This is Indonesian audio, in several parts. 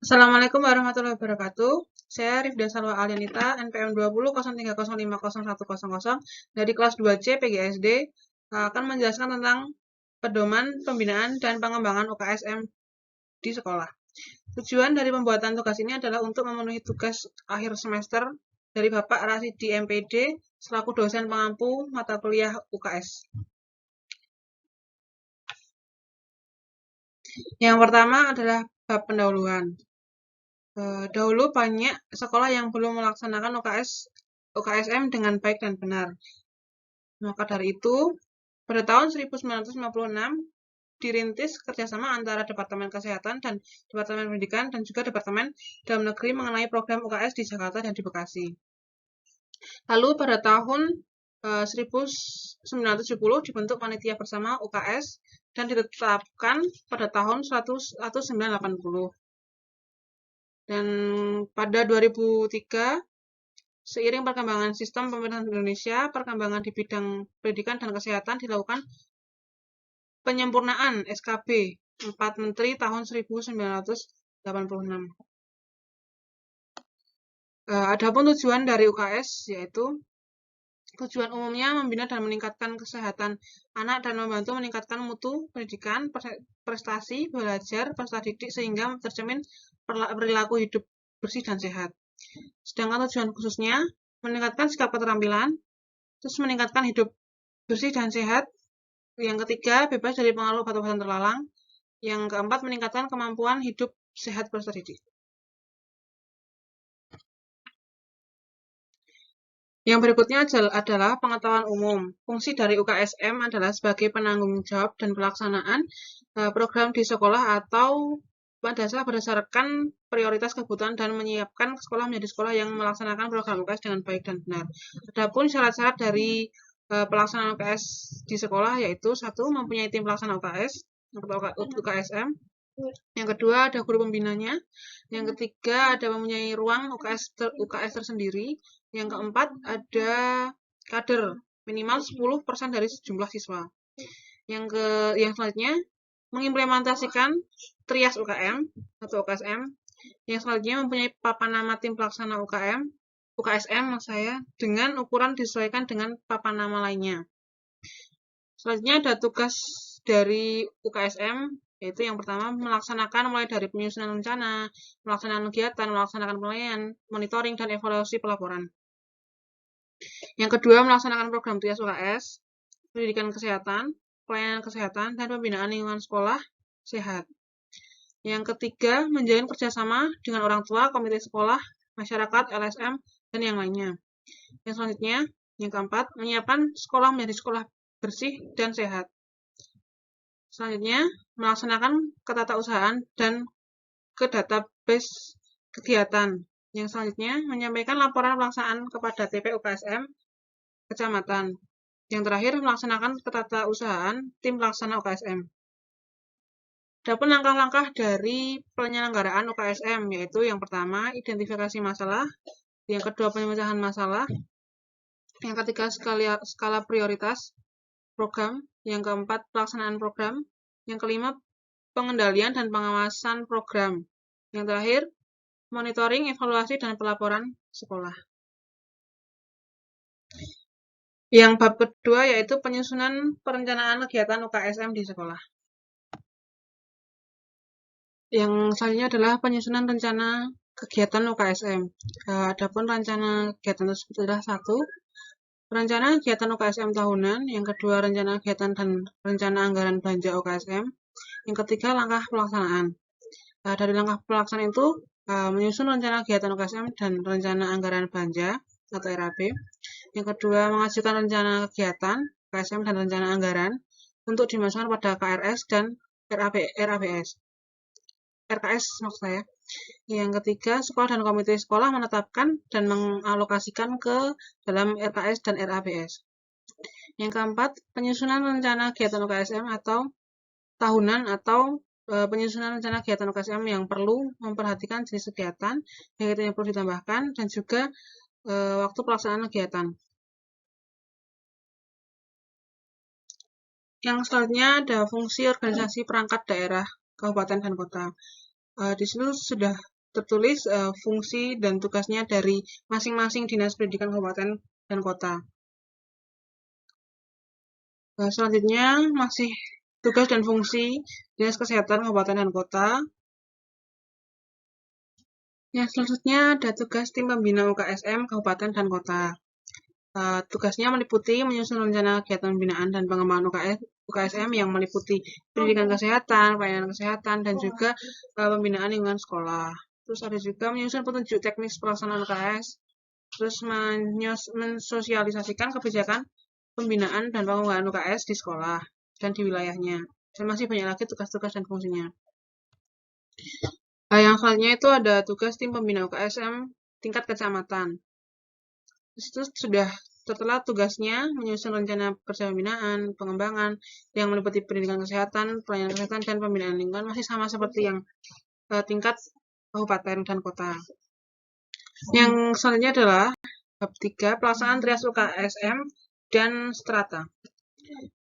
Assalamualaikum warahmatullahi wabarakatuh. Saya Rifda Salwa Alianita, NPM 2003050100 dari kelas 2C PGSD akan menjelaskan tentang pedoman, pembinaan, dan pengembangan UKSM di sekolah. Tujuan dari pembuatan tugas ini adalah untuk memenuhi tugas akhir semester dari Bapak Rasidi MPD selaku dosen pengampu mata kuliah UKS. Yang pertama adalah bab pendahuluan. Dahulu banyak sekolah yang belum melaksanakan UKSM dengan baik dan benar. Maka dari itu, pada tahun 1956 dirintis kerjasama antara Departemen Kesehatan dan Departemen Pendidikan dan juga Departemen Dalam Negeri mengenai program UKS di Jakarta dan di Bekasi. Lalu pada tahun 1970 dibentuk panitia bersama UKS dan ditetapkan pada tahun 1980. Dan pada 2003, seiring perkembangan sistem pemerintahan Indonesia, perkembangan di bidang pendidikan dan kesehatan dilakukan penyempurnaan SKB 4 Menteri tahun 1986. Adapun tujuan dari UKS yaitu tujuan umumnya membina dan meningkatkan kesehatan anak dan membantu meningkatkan mutu pendidikan, prestasi belajar, peserta didik sehingga tercermin perilaku hidup bersih dan sehat. Sedangkan tujuan khususnya meningkatkan sikap keterampilan, terus meningkatkan hidup bersih dan sehat. Yang ketiga, bebas dari pengaruh obat-obatan terlarang. Yang keempat, meningkatkan kemampuan hidup sehat peserta didik. Yang berikutnya adalah pengetahuan umum. Fungsi dari UKSM adalah sebagai penanggung jawab dan pelaksanaan program di sekolah atau berdasarkan prioritas kebutuhan dan menyiapkan sekolah menjadi sekolah yang melaksanakan program UKS dengan baik dan benar. Adapun syarat-syarat dari pelaksanaan UKS di sekolah yaitu satu, mempunyai tim pelaksana UKS atau UKSM. Yang kedua, ada guru pembinanya. Yang ketiga, ada mempunyai ruang UKS tersendiri. Yang keempat, ada kader minimal 10% dari jumlah siswa. Yang selanjutnya, mengimplementasikan trias UKM atau UKSM. Yang selanjutnya, mempunyai papan nama tim pelaksana UKSM dengan ukuran disesuaikan dengan papan nama lainnya. Selanjutnya ada tugas dari UKSM, yaitu yang pertama melaksanakan mulai dari penyusunan rencana, melaksanakan kegiatan, melaksanakan penilaian, monitoring, dan evaluasi pelaporan. Yang kedua, melaksanakan program trias UKS, pendidikan kesehatan, pelayanan kesehatan, dan pembinaan lingkungan sekolah sehat. Yang ketiga, menjalin kerjasama dengan orang tua, komite sekolah, masyarakat, LSM, dan yang lainnya. Yang selanjutnya, yang keempat, menyiapkan sekolah menjadi sekolah bersih dan sehat. Selanjutnya, melaksanakan ketatausahaan dan ke database kegiatan. Yang selanjutnya, menyampaikan laporan pelaksanaan kepada TP UKSM kecamatan. Yang terakhir, melaksanakan ketatausahaan tim pelaksana UKSM. Adapun langkah-langkah dari penyelenggaraan UKSM, yaitu yang pertama, identifikasi masalah, yang kedua, pemecahan masalah, yang ketiga, skala prioritas program, yang keempat, pelaksanaan program, yang kelima, pengendalian dan pengawasan program, yang terakhir, monitoring, evaluasi, dan pelaporan sekolah. Yang bab kedua yaitu penyusunan perencanaan kegiatan UKSM di sekolah. Yang selanjutnya adalah penyusunan rencana kegiatan UKSM. Adapun rencana kegiatan tersebut adalah satu, rencana kegiatan UKSM tahunan, yang kedua rencana kegiatan dan rencana anggaran belanja UKSM, yang ketiga langkah pelaksanaan. Dari langkah pelaksanaan itu menyusun rencana kegiatan UKSM dan rencana anggaran belanja atau RAB. Yang kedua, mengajukan rencana kegiatan UKSM dan rencana anggaran untuk dimasukkan pada KRS dan RKS maksud saya. Yang ketiga, sekolah dan komite sekolah menetapkan dan mengalokasikan ke dalam RKS dan RABS. Yang keempat, penyusunan rencana kegiatan UKSM atau tahunan atau penyusunan rencana kegiatan UKSM yang perlu memperhatikan jenis kegiatan yang perlu ditambahkan dan juga waktu pelaksanaan kegiatan. Yang selanjutnya ada fungsi organisasi perangkat daerah, kabupaten, dan kota. Di situ sudah tertulis fungsi dan tugasnya dari masing-masing dinas pendidikan kabupaten dan kota. Selanjutnya masih tugas dan fungsi dinas kesehatan kabupaten dan kota. Yang selanjutnya ada tugas tim pembina UKSM kabupaten dan kota. Tugasnya meliputi menyusun rencana kegiatan pembinaan dan pengembangan UKSM yang meliputi pendidikan kesehatan, pelayanan kesehatan, dan juga pembinaan lingkungan sekolah. Terus ada juga menyusun petunjuk teknis pelaksanaan UKS, terus mensosialisasikan kebijakan pembinaan dan pengembangan UKS di sekolah dan di wilayahnya. Dan masih banyak lagi tugas-tugas dan fungsinya. Yang selanjutnya itu ada tugas tim pembina UKSM tingkat kecamatan. Itu sudah setelah tugasnya menyusun rencana kerja pembinaan, pengembangan yang meliputi pendidikan kesehatan, pelayanan kesehatan, dan pembinaan lingkungan masih sama seperti yang tingkat kabupaten dan kota. Yang selanjutnya adalah bab 3, pelaksanaan trias UKSM dan strata.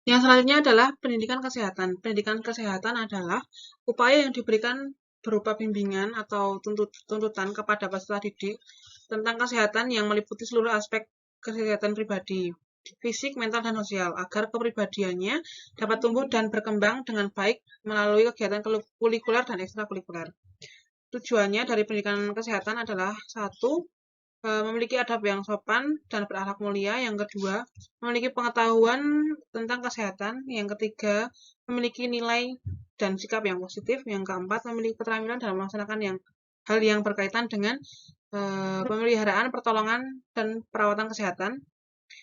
Yang selanjutnya adalah pendidikan kesehatan. Pendidikan kesehatan adalah upaya yang diberikan berupa bimbingan atau tuntutan kepada peserta didik tentang kesehatan yang meliputi seluruh aspek kesehatan pribadi, fisik, mental, dan sosial, agar kepribadiannya dapat tumbuh dan berkembang dengan baik melalui kegiatan kulikuler dan ekstrakurikuler. Tujuannya dari pendidikan kesehatan adalah 1. Memiliki adab yang sopan dan berakhlak mulia. Yang kedua, memiliki pengetahuan tentang kesehatan. Yang ketiga, memiliki nilai dan sikap yang positif. Yang keempat, memiliki keterampilan dalam melaksanakan hal yang berkaitan dengan pemeliharaan, pertolongan, dan perawatan kesehatan.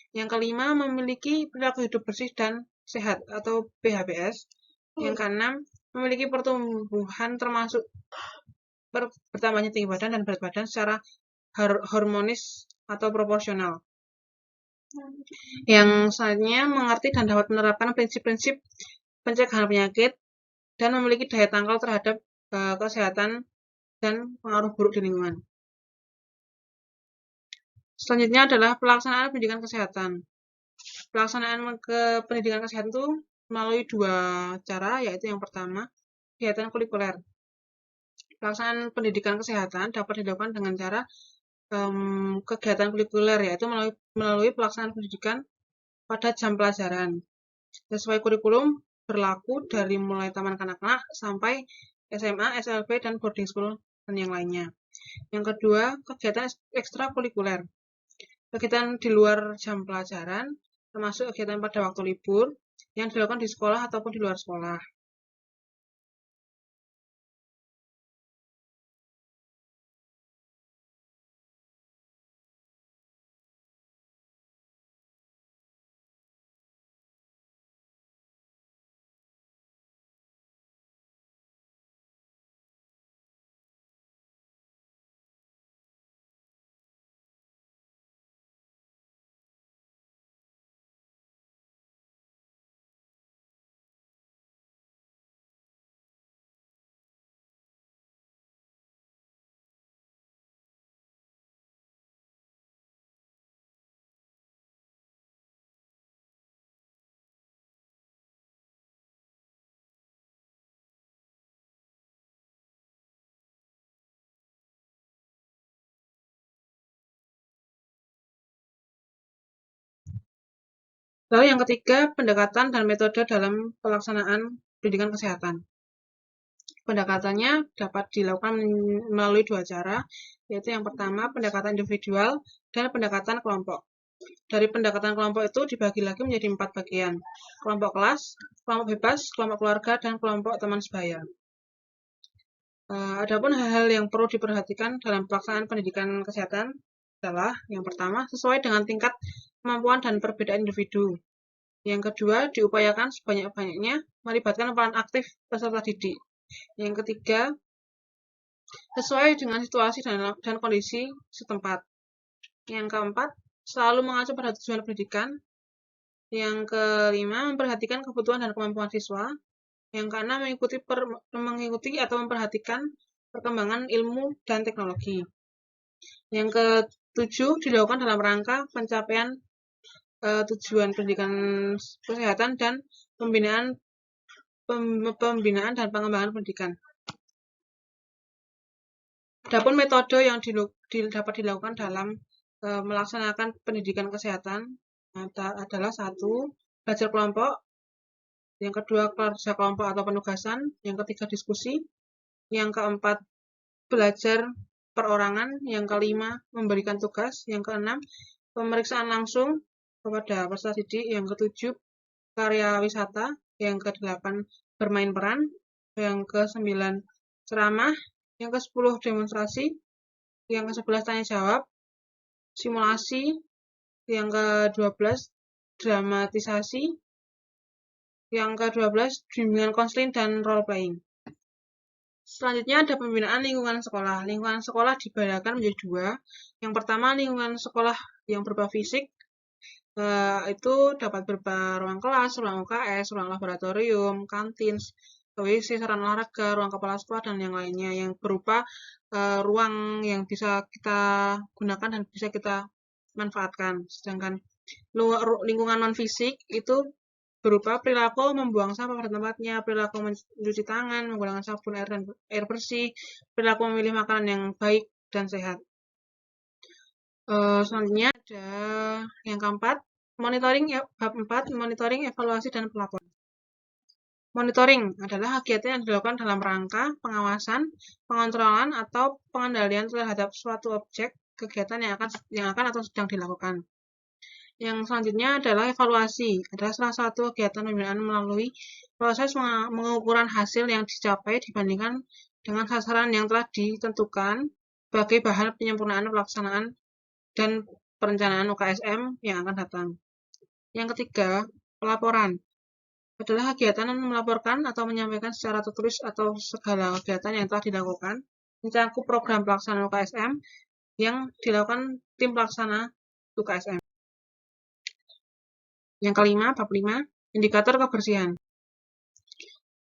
Yang kelima, memiliki perilaku hidup bersih dan sehat atau PHBS. Yang keenam, memiliki pertumbuhan termasuk bertambahnya tinggi badan dan berat badan secara harmonis atau proporsional. Yang selanjutnya, mengerti dan dapat menerapkan prinsip-prinsip pencegahan penyakit dan memiliki daya tangkal terhadap kesehatan dan pengaruh buruk di lingkungan. Selanjutnya adalah pelaksanaan pendidikan kesehatan. Pelaksanaan pendidikan kesehatan itu melalui 2 cara, yaitu yang pertama, kegiatan kulikuler. Pelaksanaan pendidikan kesehatan dapat dilakukan dengan cara kegiatan kulikuler, yaitu melalui pelaksanaan pendidikan pada jam pelajaran. Sesuai kurikulum berlaku dari mulai taman kanak-kanak sampai SMA, SLB, dan boarding school, dan yang lainnya. Yang kedua, kegiatan ekstrakurikuler. Kegiatan di luar jam pelajaran, termasuk kegiatan pada waktu libur, yang dilakukan di sekolah ataupun di luar sekolah. Lalu yang ketiga, pendekatan dan metode dalam pelaksanaan pendidikan kesehatan. Pendekatannya dapat dilakukan melalui 2 cara, yaitu yang pertama, pendekatan individual dan pendekatan kelompok. Dari pendekatan kelompok itu dibagi lagi menjadi 4 bagian. Kelompok kelas, kelompok bebas, kelompok keluarga, dan kelompok teman sebaya. Adapun hal-hal yang perlu diperhatikan dalam pelaksanaan pendidikan kesehatan adalah yang pertama, sesuai dengan tingkat kemampuan dan perbedaan individu. Yang kedua, diupayakan sebanyak-banyaknya melibatkan peran aktif peserta didik. Yang ketiga, sesuai dengan situasi dan kondisi setempat. Yang keempat, selalu mengacu pada tujuan pendidikan. Yang kelima, memperhatikan kebutuhan dan kemampuan siswa. Yang keenam, mengikuti atau memperhatikan perkembangan ilmu dan teknologi. Yang ketujuh, dilakukan dalam rangka pencapaian tujuan pendidikan kesehatan dan pembinaan dan pengembangan pendidikan. Adapun metode yang dapat dilakukan dalam melaksanakan pendidikan kesehatan adalah 1. Belajar kelompok, yang kedua kerja kelompok atau penugasan, yang ketiga diskusi, yang keempat belajar perorangan, yang kelima memberikan tugas, yang keenam pemeriksaan langsung kepada peserta didik, yang ketujuh karya wisata, yang kedelapan bermain peran, yang ke-9 ceramah, yang ke-10 demonstrasi, yang ke-11 tanya jawab, simulasi, yang ke-12 dramatisasi, yang ke-12 bimbingan konseling dan role playing. Selanjutnya ada pembinaan lingkungan sekolah. Lingkungan sekolah dibedakan menjadi 2. Yang pertama lingkungan sekolah yang berupa fisik, itu dapat berupa ruang kelas, ruang UKS, ruang laboratorium, kantin, WC, sarana olahraga, ruang kepala sekolah, dan yang lainnya yang berupa ruang yang bisa kita gunakan dan bisa kita manfaatkan. Sedangkan lingkungan non-fisik itu berupa perilaku membuang sampah pada tempatnya, perilaku mencuci tangan, menggunakan sabun air dan air bersih, perilaku memilih makanan yang baik dan sehat. Selanjutnya ada yang keempat, monitoring bab 4, monitoring, evaluasi, dan pelaporan. Monitoring adalah kegiatan yang dilakukan dalam rangka pengawasan, pengontrolan, atau pengendalian terhadap suatu objek kegiatan yang akan atau sedang dilakukan. Yang selanjutnya adalah evaluasi, adalah salah satu kegiatan pembinaan melalui proses pengukuran hasil yang dicapai dibandingkan dengan sasaran yang telah ditentukan sebagai bahan penyempurnaan pelaksanaan dan perencanaan UKSM yang akan datang. Yang ketiga, pelaporan adalah kegiatan melaporkan atau menyampaikan secara tertulis atau segala kegiatan yang telah dilakukan mencakup program pelaksanaan UKSM yang dilakukan tim pelaksana UKSM. Yang kelima, bab 5, indikator kebersihan.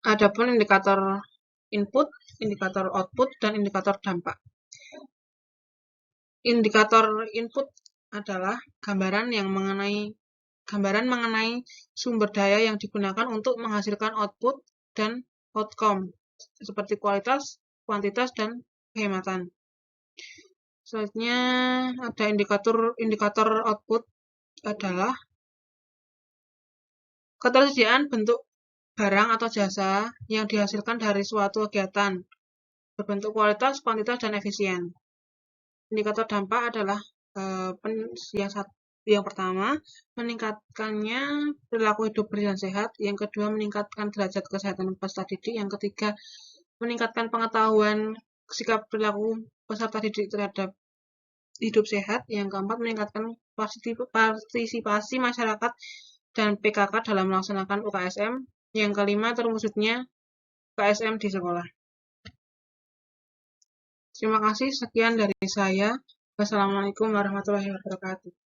Adapun indikator input, indikator output, dan indikator dampak. Indikator input adalah gambaran mengenai sumber daya yang digunakan untuk menghasilkan output dan outcome, seperti kualitas, kuantitas, dan kehematan. Selanjutnya ada indikator output adalah ketersediaan bentuk barang atau jasa yang dihasilkan dari suatu kegiatan berbentuk kualitas, kuantitas, dan efisien. Indikator dampak adalah yang pertama, meningkatkannya perilaku hidup bersih dan sehat. Yang kedua, meningkatkan derajat kesehatan peserta didik. Yang ketiga, meningkatkan pengetahuan sikap perilaku peserta didik terhadap hidup sehat. Yang keempat, meningkatkan partisipasi masyarakat dan PKK dalam melaksanakan UKSM. Yang kelima, terwujudnya UKSM di sekolah. Terima kasih, sekian dari saya. Wassalamualaikum warahmatullahi wabarakatuh.